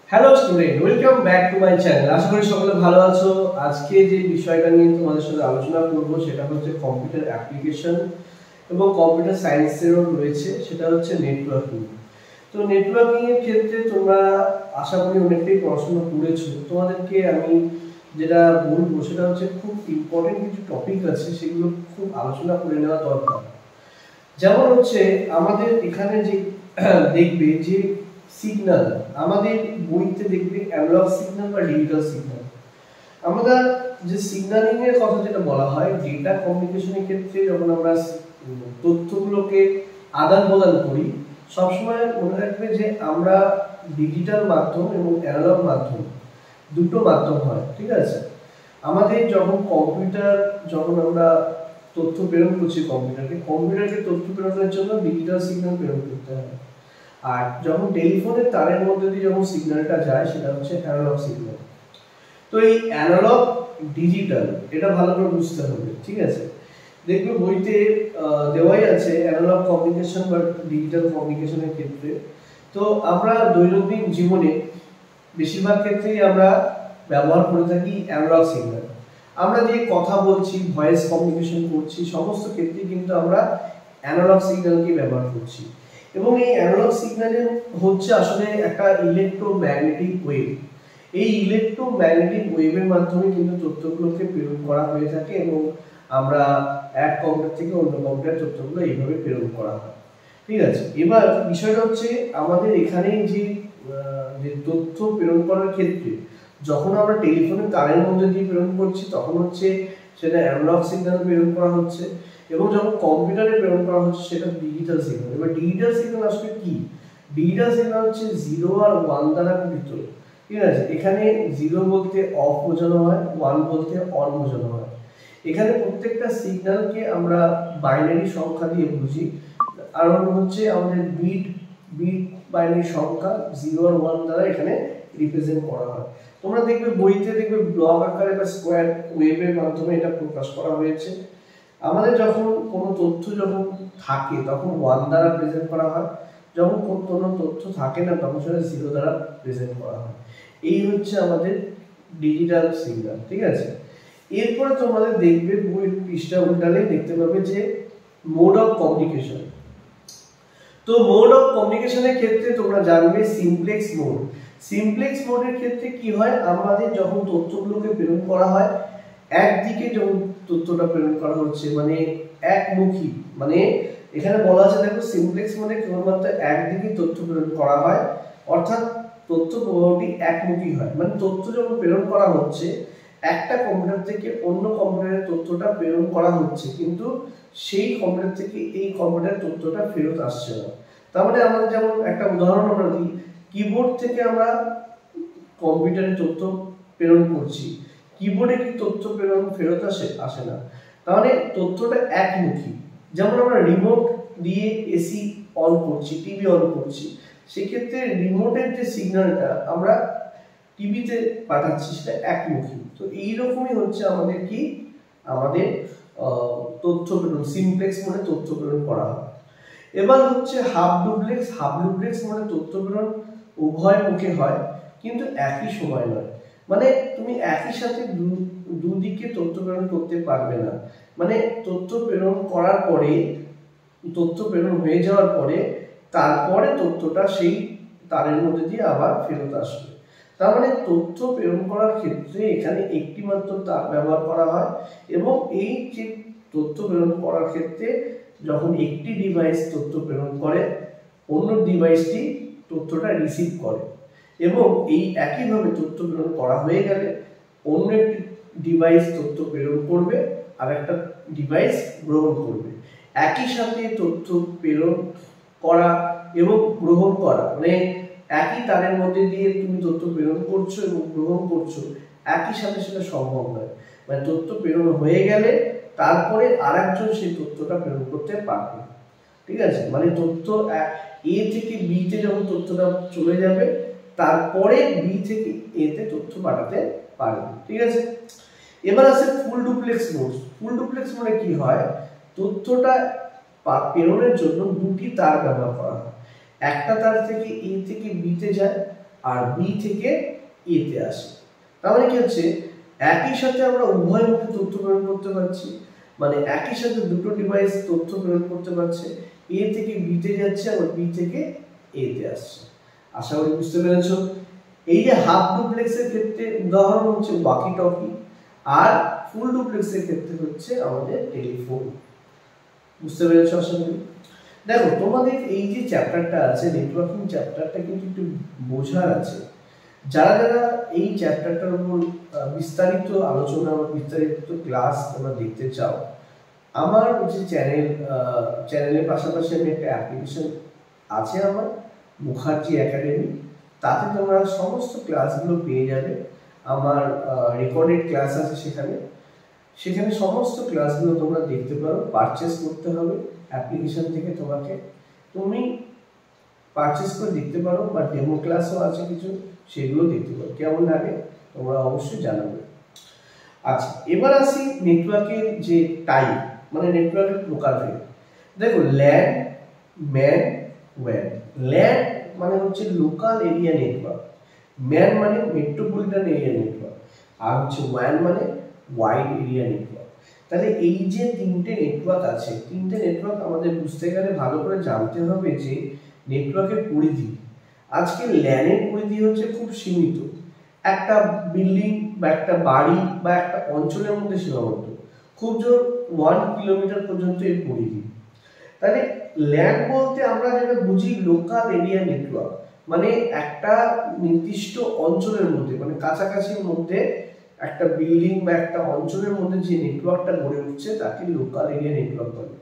Hello student, welcome back to my channel. আশা করি সকলে ভালো আছো। আজকে যে বিষয়টা নিয়ে তোমাদের সাথে আলোচনা করব সেটা হচ্ছে কম্পিউটার অ্যাপ্লিকেশন এবং কম্পিউটার সায়েন্সেরও রয়েছে, সেটা হচ্ছে নেটওয়ার্কিং। তো নেটওয়ার্কিং এর ক্ষেত্রে তোমরা আশা করি অনেকটাই পড়াশোনা করেছো। তোমাদেরকে আমি যেটা বলবো সেটা হচ্ছে খুব ইম্পর্টেন্ট কিছু টপিক আছে, সেগুলো খুব আলোচনা করে নেওয়া দরকার। যেমন হচ্ছে আমাদের এখানে যে দেখবে যে সিগন্যাল, আমাদের বইতে দেখবে অ্যানালগ সিগন্যাল বা ডিজিটাল সিগন্যাল। আমরা যে সিগন্যালিং এর কথা যেটা বলা হয়, ডেটা কমিউনিকেশনের ক্ষেত্রে যখন আমরা তথ্যগুলোকে আদান প্রদান করি, সবসময় মনে রাখবে যে আমরা ডিজিটাল মাধ্যম এবং অ্যানালগ মাধ্যম দুটো মাধ্যম হয়, ঠিক আছে। আমাদের যখন আমরা তথ্য প্রেরণ করছি কম্পিউটারকে তথ্য প্রেরণের জন্য ডিজিটাল সিগন্যাল প্রেরণ করতে হয়। আর যখন টেলিফোনের তারের মধ্যে দিয়ে যখন সিগন্যালটা যায় সেটা হচ্ছে অ্যানালগ সিগন্যাল। তো এই অ্যানালগ ডিজিটাল এটা ভালো করে বুঝতে হবে, ঠিক আছে। দেখবে বইতে দেওয়াই আছে অ্যানালগ কমিউনিকেশন বা ডিজিটাল কমিউনিকেশনের ক্ষেত্রে। তো আমরা দৈনন্দিন জীবনে বেশিরভাগ ক্ষেত্রেই আমরা ব্যবহার করে থাকি অ্যানালগ সিগন্যাল। আমরা যে কথা বলছি, ভয়েস কমিউনিকেশন করছি, সমস্ত ক্ষেত্রে কিন্তু আমরা অ্যানালগ সিগন্যালকে ব্যবহার করছি। এবং এই অ্যানালগ সিগন্যালের হচ্ছে আসলে একটা ইলেকট্রোম্যাগনেটিক ওয়েভ। এই ইলেকট্রোম্যাগনেটিক ওয়েভের মাধ্যমে কিন্তু তথ্যগুলোকে প্রেরণ করা হয়ে থাকে এবং আমরা এক কম্পিউটার থেকে অন্য কম্পিউটার তথ্যগুলো এইভাবে প্রেরণ করা হয়, ঠিক আছে। এবার বিষয়টা হচ্ছে আমাদের এখানে যে তথ্য প্রেরণ করার ক্ষেত্রে যখন আমরা টেলিফোনের তারের মধ্যে দিয়ে প্রেরণ করছি তখন হচ্ছে সেটা অ্যানালগ সিগন্যাল প্রেরণ করা হচ্ছে, এবং যখন কম্পিউটারে প্রেরণ করা হচ্ছে সেটা ডিজিটাল সিগন্যাল। এবার ডিজিটাল সিগন্যাল আসলে কি? ডিজিটাল সিগন্যাল হচ্ছে 0 আর 1 দ্বারা গঠিত, ঠিক আছে। এখানে 0 বলতে অফ বোঝানো হয়, 1 বলতে অন বোঝানো হয়। এখানে প্রত্যেকটা সিগন্যালকে আমরা বাইনারি সংখ্যা দিয়ে বুঝি, আর হচ্ছে আমাদের বিট বাইনারি সংখ্যা 0 আর 1 দ্বারা এখানে রিপ্রেজেন্ট করা হয়। তোমরা দেখবে বইতে দেখবে ব্লক আকারে বা স্কোয়ার ওয়েভের মাধ্যমে এটা প্রকাশ করা হয়েছে। আমাদের যখন কোনো তথ্য যখন থাকে তখন 1 দ্বারা প্রেজেন্ট করা হয়, যখন কোনো তথ্য থাকে না তখন সেটা 0 দ্বারা প্রেজেন্ট করা হয়। এই হচ্ছে আমাদের ডিজিটাল সিগন্যাল, ঠিক আছে। এরপরে তোমাদের দেখবে বইয়ের পৃষ্ঠা উল্টালে দেখতে পাবে যে মোড অফ কমিউনিকেশন। তো মোড অফ কমিউনিকেশনের ক্ষেত্রে তোমরা জানবে সিমপ্লেক্স মোড। সিমপ্লেক্স মোডের ক্ষেত্রে কি হয়, আমাদের যখন তথ্যগুলোকে প্রেরণ করা হয় একদিকে যখন তথ্যটা প্রেরণ করা হচ্ছে মানে একমুখী, মানে এখানে বলা আছে দেখো সিমপ্লেক্স মোডে কেবলমাত্র একদিকে তথ্য প্রেরণ করা হয়, অর্থাৎ তথ্য প্রবাহটি একমুখী হয়। মানে তথ্য যখন প্রেরণ করা হচ্ছে একটা কম্পিউটার থেকে অন্য কম্পিউটারে তথ্যটা প্রেরণ করা হচ্ছে, কিন্তু সেই কম্পিউটার থেকে এই কম্পিউটারের তথ্যটা ফেরত আসছে না। তার মানে আমাদের যেমন একটা উদাহরণ আমরা দিই, কিবোর্ড থেকে আমরা কম্পিউটারে তথ্য প্রেরণ করছি, কিবোর্ডে কি তথ্য প্রেরণ ফেরত আসে না। তাহলে তথ্যটা একমুখী। যেমন আমরা রিমোট দিয়ে এসি অন করছি, টিভি অন করছি, সেক্ষেত্রে রিমোটের যে সিগন্যালটা আমরা টিভিতে পাঠাচ্ছি সেটা একমুখী। তো এইরকমই হচ্ছে আমাদের কি আমাদের তথ্য প্রেরণ সিমপ্লেক্স মানে তথ্য প্রেরণ করা হয়। এবার হচ্ছে হাফ ডুপ্লেক্স। হাফ ডুপ্লেক্স মানে তথ্য প্রেরণ উভয় মুখে হয় কিন্তু একই সময় নয়। মানে তুমি একই সাথে দুদিকে তথ্য প্রেরণ করতে পারবে না। মানে তথ্য প্রেরণ করার পরে, তথ্য প্রেরণ হয়ে যাওয়ার পরে তারপরে তথ্যটা সেই তারের মধ্যে দিয়ে আবার ফেরত আসবে। তার মানে তথ্য প্রেরণ করার ক্ষেত্রে এখানে একটি মাত্র তার ব্যবহার করা হয়, এবং এই যে তথ্য প্রেরণ করার ক্ষেত্রে যখন একটি ডিভাইস তথ্য প্রেরণ করে অন্য ডিভাইসটি তথ্যটা রিসিভ করে, এবং এই একইভাবে তথ্য প্রেরণ করা হয়ে গেলে অন্য একটি ডিভাইস তথ্য প্রেরণ করবে আর একটা ডিভাইস গ্রহণ করবে। একই সাথে তথ্য প্রেরণ করা এবং গ্রহণ করা মানে একই তারের মধ্যে দিয়ে তুমি তথ্য প্রেরণ করছো এবং গ্রহণ করছো, একই সাথে সেটা সম্ভব নয়। মানে তথ্য প্রেরণ হয়ে গেলে তারপরে আরেকজন সেই তথ্যটা প্রেরণ করতে পারবে, ঠিক আছে। মানে তথ্য এ থেকে বি তে যখন তথ্যটা চলে যাবে তারপরে বি থেকে এ তে তথ্য পাঠাতে পারবে, ঠিক আছে। এবার আছে full duplex mode. Full duplex মোডে কি হয়, তথ্যটা প্রেরণের জন্য দুটি তার ব্যবহার করা হয়। একটা তার থেকে এ থেকে বি তে যায়, আর বি থেকে এ তে আসে। তার মানে কি হচ্ছে, একই সাথে আমরা উভয় মুখে তথ্য প্রেরণ করতে পারছি, মানে একই সাথে দুটো ডিভাইস তথ্য প্রেরণ করতে পারছে, এ থেকে বি তে যাচ্ছে আবার বি থেকে এ তে আসছে। আশা করি বুঝতে পেরেছো। এই যে হাফ ডুপ্লেক্সের ক্ষেত্রে উদাহরণ হচ্ছে ওয়াকি টকি, আর ফুল ডুপ্লেক্সের ক্ষেত্রে হচ্ছে আমাদের টেলিফোন। বুঝতে পেরেছো আশা করি। দেখো তোমাদের এই যে চ্যাপ্টারটা আছে, নেটওয়ার্কিং চ্যাপ্টারটা কিন্তু একটু বোঝার আছে। যারা যারা এই চ্যাপ্টারটার উপর বিস্তারিত আলোচনা বা বিস্তারিত ক্লাস তোমরা দেখতে চাও, আমার যে চ্যানেলের পাশাপাশি আমি একটা অ্যাপ্লিকেশন আছে আমার, মুখার্জি একাডেমি, তাতে তোমরা সমস্ত ক্লাসগুলো পেয়ে যাবে। আমার রেকর্ডেড ক্লাস আছে সেখানে সমস্ত ক্লাসগুলো তোমরা দেখতে পারো। পারচেস করতে হবে অ্যাপ্লিকেশন থেকে, তুমি পারচেস করে দেখতে পারো, বা ডেমো ক্লাসও আছে কিছু, সেগুলো দেখতে পারো। কেমন লাগে তোমরা অবশ্যই জানাবে। আচ্ছা, এবার আসি নেটওয়ার্কের যে টাইপ, মানে নেটওয়ার্কের প্রকারভেদ। দেখো ল্যান, ম্যান, ওয়্যান। ল্যান মানে হচ্ছে লোকাল এরিয়া নেটওয়ার্ক, ম্যান মানে মেট্রোপলিটন এরিয়া নেটওয়ার্ক, আর হচ্ছে ওয়্যান মানে ওয়াইড এরিয়া নেটওয়ার্ক। তাহলে এই যে তিনটে নেটওয়ার্ক আছে, তিনটে নেটওয়ার্ক আমাদের বুঝতে গেলে ভালো করে জানতে হবে যে নেটওয়ার্কের পরিধি। আজকে ল্যানের পরিধি হচ্ছে খুব সীমিত, একটা বিল্ডিং বা একটা বাড়ি বা একটা অঞ্চলের মধ্যে সীমাবদ্ধ, খুব জোর 1 কিলোমিটার পর্যন্ত এর পরিধি। তাহলে ল্যান বলতে আমরা যেটা বুঝি লোকাল এরিয়া নেটওয়ার্ক, মানে একটা নির্দিষ্ট অঞ্চলের মধ্যে, মানে কাছাকাছির মধ্যে একটা বিল্ডিং বা একটা অঞ্চলের মধ্যে যে নেটওয়ার্কটা গড়ে উঠছে তাকে লোকাল এরিয়া নেটওয়ার্ক বলে।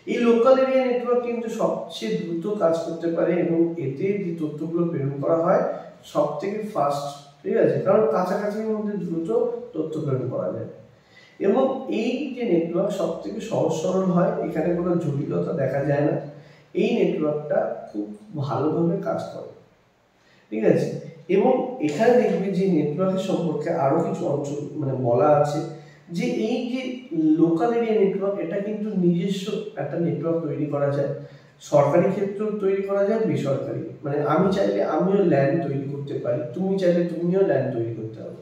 এই লোকাল এরিয়া নেটওয়ার্ক কিন্তু সবচেয়ে দ্রুত কাজ করতে পারে এবং এতে যে তথ্যগুলো প্রেরণ করা হয় সব থেকে ফাস্ট, ঠিক আছে, কারণ কাছাকাছির মধ্যে দ্রুত তথ্য প্রেরণ করা যায়। এবং এই যে নেটওয়ার্ক সব থেকে সহজ সরল হয়, এখানে কোনো জটিলতা দেখা যায় না, এই নেটওয়ার্কটা খুব ভালোভাবে কাজ করে, ঠিক আছে। এবং এখানে দেখবে যে নেটওয়ার্কের সম্পর্কে আরো কিছু অঞ্চল মানে বলা আছে, যে এই যে লোকাল এরিয়া নেটওয়ার্ক, এটা কিন্তু নিজস্ব একটা নেটওয়ার্ক তৈরি করা যায়, সরকারি ক্ষেত্রেও তৈরি করা যায়, বেসরকারি, মানে আমি চাইলে আমিও ল্যান্ড তৈরি করতে পারি, তুমি চাইলে তুমিও ল্যান্ড তৈরি করতে পারো।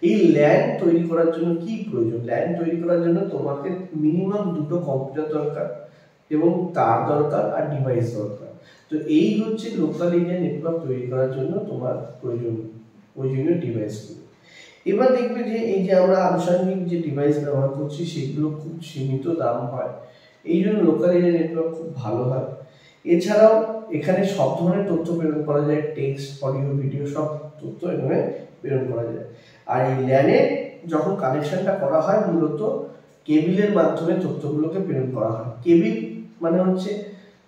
এই ল্যান্ড তৈরি করার জন্য কি প্রয়োজন? ল্যান্ড তৈরি করার জন্য তোমাকে মিনিমাম 2টো কম্পিউটার দরকার এবং তার দরকার আর ডিভাইস দরকার। তো এই হচ্ছে লোকাল এরিয়া নেটওয়ার্ক তৈরি করার জন্য তোমার প্রয়োজনীয় ডিভাইসগুলো। এবার দেখবে যে এই যে আমরা আনুষঙ্গিক যে ডিভাইস ব্যবহার করছি সেগুলো খুব সীমিত দাম হয়, এই জন্য লোকাল এরিয়া নেটওয়ার্ক খুব ভালো হয়। এছাড়াও এখানে সব ধরনের তথ্য প্রেরণ করা যায়, টেক্সট, অডিও, ভিডিও সব তথ্য এখানে প্রেরণ করা যায়। আর এই ল্যানে যখন কানেকশনটা করা হয় মূলত কেবিলের মাধ্যমে তথ্যগুলোকে প্রেরণ করা হয়। কেবিল মানে হচ্ছে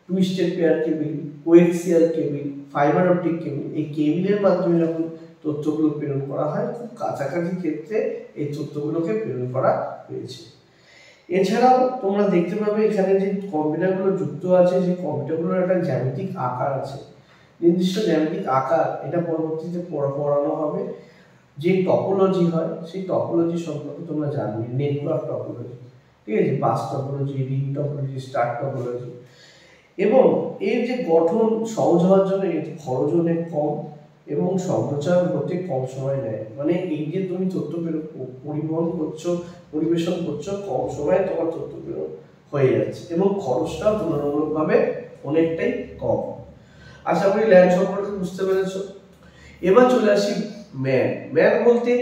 twisted pair cable, coaxial cable, fibre optic cable. এই কেবিলের মাধ্যমে যখন তথ্যগুলো প্রেরণ করা হয়, খুব কাছাকাছি ক্ষেত্রে এই তথ্যগুলোকে প্রেরণ করা হয়েছে। এছাড়াও তোমরা দেখতে পাবে এখানে যে কম্পিউটারগুলো যুক্ত আছে, সেই কম্পিউটারগুলোর একটা জ্যামিতিক আকার আছে, নির্দিষ্ট জ্যামিতিক আকার, এটা পরবর্তীতে পড়ানো হবে। যে টপোলজি হয় সেই টপোলজি সম্পর্কে তোমরা জানবে, নেটওয়ার্ক টপোলজি, ঠিক আছে, bus topology, ring topology, star topology. এবং এর যে গঠন সহজ হওয়ার জন্য এর খরচ অনেক কম এবং সম্প্রচার হতে কম সময় নেয়, মানে এই যে তুমি তথ্য পরিবেশন করছো কম সময়ে তোমার তথ্য প্রেরণ হয়ে যাচ্ছে এবং খরচটাও তুলনামূলকভাবে অনেকটাই কম। আশা করি ল্যান্ড সম্পর্কে বুঝতে পেরেছো। এবার চলে আসি ম্যান। ম্যান বলতে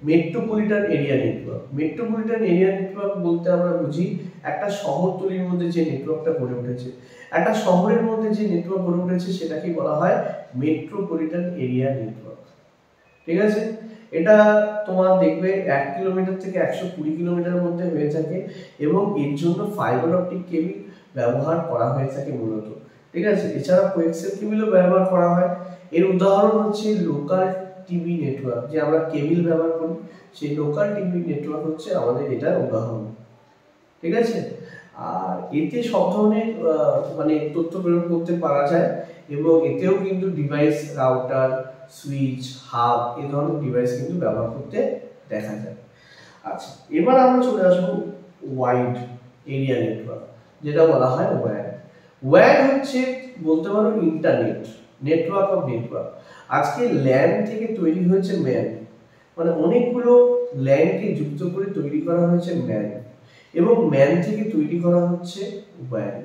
metropolitan area network. Metropolitan area network বলতে আমরা বুঝি একটা শহরতলির মধ্যে যে নেটওয়ার্কটা গড়ে উঠেছে, একটা শহরের মধ্যে যে নেটওয়ার্ক গড়ে উঠেছে সেটাকে বলা হয় মেট্রোপলিটন এরিয়া নেটওয়ার্ক, ঠিক আছে। এটা তোমার দেখবে 1 কিলোমিটার থেকে 120 কিলোমিটারের মধ্যে হয়ে থাকে এবং এর জন্য ফাইবার অপটিক কেবল ব্যবহার করা হয়ে থাকে মূলত, ঠিক আছে। এছাড়া কোয়েক্সিয়াল কেবলও ব্যবহার করা হয়। এর উদাহরণ হচ্ছে লোকাল টিভি নেটওয়ার্ক, যে আমরা কেবল ব্যবহার করি, সেই লোকাল টিভি নেটওয়ার্ক হচ্ছে আমাদের এটার উদাহরণ, ঠিক আছে। আর এতে সব ধরনের মানে তথ্য প্রেরণ করতে পারা যায় এবং এতেও কিন্তু ডিভাইস, রাউটার, সুইচ, হাব এই ধরনের ডিভাইস কিন্তু ব্যবহার করতে দেখা যায়। আচ্ছা, এবার আমরা চলে আসবো ওয়াইড এরিয়া নেটওয়ার্ক, যেটা বলা হয় ওয়্যান। ওয়্যান হচ্ছে বলতে পারো ইন্টারনেট, নেটওয়ার্ক অফ নেটওয়ার্ক। আজকে ল্যান থেকে তৈরি হয়েছে ম্যান, মানে অনেকগুলো ল্যানকে যুক্ত করে তৈরি করা হয়েছে ম্যান, এবং ম্যান থেকে তৈরি করা হচ্ছে ওয়্যান।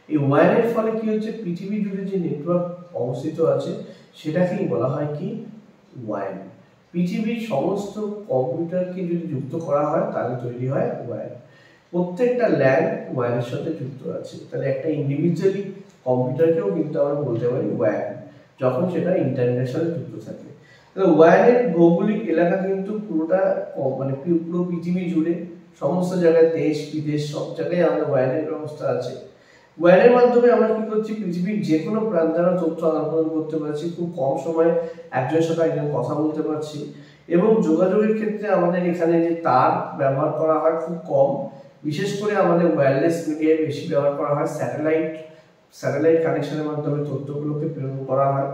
এই ওয়্যানের ফলে কি হচ্ছে, পৃথিবী জুড়ে যে নেটওয়ার্ক অবস্থিত আছে সেটাকেই বলা হয় কি, ওয়্যান। পৃথিবীর সমস্ত কম্পিউটারকে যদি যুক্ত করা হয় তাহলে তৈরি হয় ওয়্যান। প্রত্যেকটা ল্যান ওয়্যানের সাথে যুক্ত আছে, তাহলে একটা ইন্ডিভিজুয়ালি কম্পিউটারকেও কিন্তু আমরা বলতে পারি ওয়্যান, যখন সেটা ইন্টারনেটের সাথে যুক্ত থাকে। তাহলে ওয়্যানের ভৌগোলিক এলাকা কিন্তু পুরোটা মানে পুরো পৃথিবী জুড়ে সমস্ত জায়গায়, দেশ বিদেশ সব জায়গায় আমাদের ওয়্যানের ব্যবস্থা আছে। ওয়্যানের মাধ্যমে আমরা কি করছি, পৃথিবীর যে কোনো প্রান্তে আমরা তথ্য আদান প্রদান করতে পারছি, খুব কম সময়ে একজনের সাথে একজন কথা বলতে পারছি। এবং যোগাযোগের ক্ষেত্রে আমাদের এখানে যে তার ব্যবহার করা হয় খুব কম, বিশেষ করে আমাদের ওয়্যারলেস মিডিয়ায় বেশি ব্যবহার করা হয়। স্যাটেলাইট কানেকশনের মাধ্যমে তথ্যগুলোকে প্রেরণ করা হয়।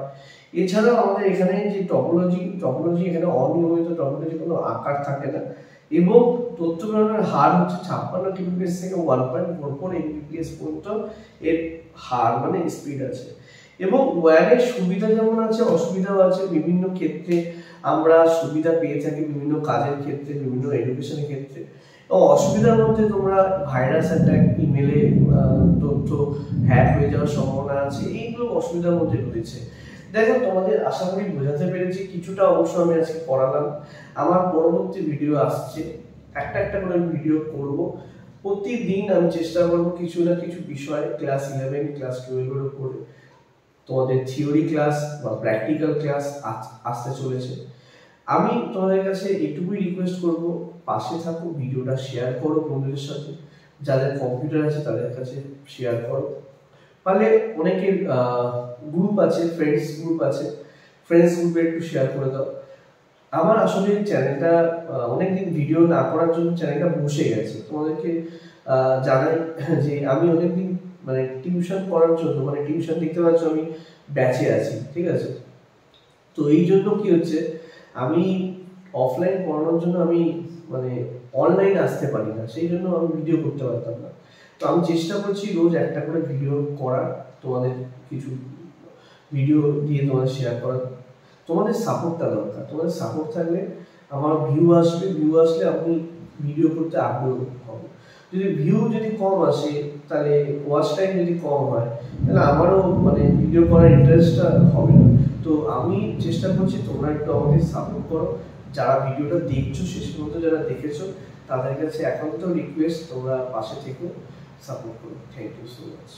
এছাড়াও আমাদের এখানে যে টপোলজি এখানে অনিয়মিত টপোলজি, কোনো আকার থাকে না, এবং তথ্য প্রেরণের হার হচ্ছে 56 kbps থেকে 1.44 mbps পর্যন্ত এর হার, মানে স্পিড আছে। এবং ওয়্যানের সুবিধা যেমন আছে অসুবিধাও আছে। বিভিন্ন ক্ষেত্রে আমরা সুবিধা পেয়ে থাকি, বিভিন্ন কাজের ক্ষেত্রে, বিভিন্ন এডুকেশনের ক্ষেত্রে। এবং অসুবিধার মধ্যে তোমরা ভাইরাস অ্যাটাক, ইমেলে তথ্য হ্যাক হয়ে যাওয়ার সম্ভাবনা আছে, এইগুলো অসুবিধার মধ্যে রয়েছে। দেখো, তোমাদের আশা করি বোঝাতে পেরেছি, কিছুটা অংশ আমি আজকে পড়ালাম। আমার পরবর্তী ভিডিও আসছে, একটা করে ভিডিও করব। প্রতিদিন আমি চেষ্টা করব কিছু না কিছু বিষয় ক্লাস 11 ক্লাস 12 এর উপরে তোমাদের থিওরি ক্লাস বা প্র্যাকটিক্যাল ক্লাস আসতে চলেছে। আমি তোমাদের কাছে এটুকুই রিকোয়েস্ট করব, পাশে থাকো, ভিডিওটা শেয়ার করো বন্ধুদের সাথে, যাদের কম্পিউটার আছে তাদের কাছে শেয়ার করো। পারলে অনেকের গ্রুপ আছে, ফ্রেন্ডস গ্রুপে একটু শেয়ার করে দাও। আমার আসলে চ্যানেলটা অনেকদিন ভিডিও না করার জন্য চ্যানেলটা বসে গেছে। তোমাদেরকে জানাই যে আমি অনেকদিন মানে টিউশন করার জন্য, মানে টিউশন দেখতে পাচ্ছ আমি ব্যাচে আছি, ঠিক আছে। তো এই জন্য কি হচ্ছে, আমি অফলাইন পড়ানোর জন্য আমি মানে অনলাইন আসতে পারি না, সেই জন্য আমি ভিডিও করতে পারতাম না। তো আমি চেষ্টা করছি রোজ একটা করে ভিডিও করার, তোমাদের কিছু ভিডিও দিয়ে তোমাদের শেয়ার করার। তোমাদের সাপোর্টটা দরকার, তোমাদের সাপোর্ট থাকলে আমার ভিউ আসলে আমি ভিডিও করতে আগ্রহ হব। যদি কম আসে, তাহলে ওয়াচ টাইম যদি কম হয়, তাহলে আমারও মানে ভিডিও করার ইন্টারেস্টটা হবে না। তো আমি চেষ্টা করছি তোমরা একটু আমাকে সাপোর্ট করো। যারা ভিডিওটা দেখছো, শেষ পর্যন্ত যারা দেখেছো, তাদের কাছে একান্ত রিকোয়েস্ট, তোমরা পাশে থেকো, সাপোর্ট করো। Thank you so much.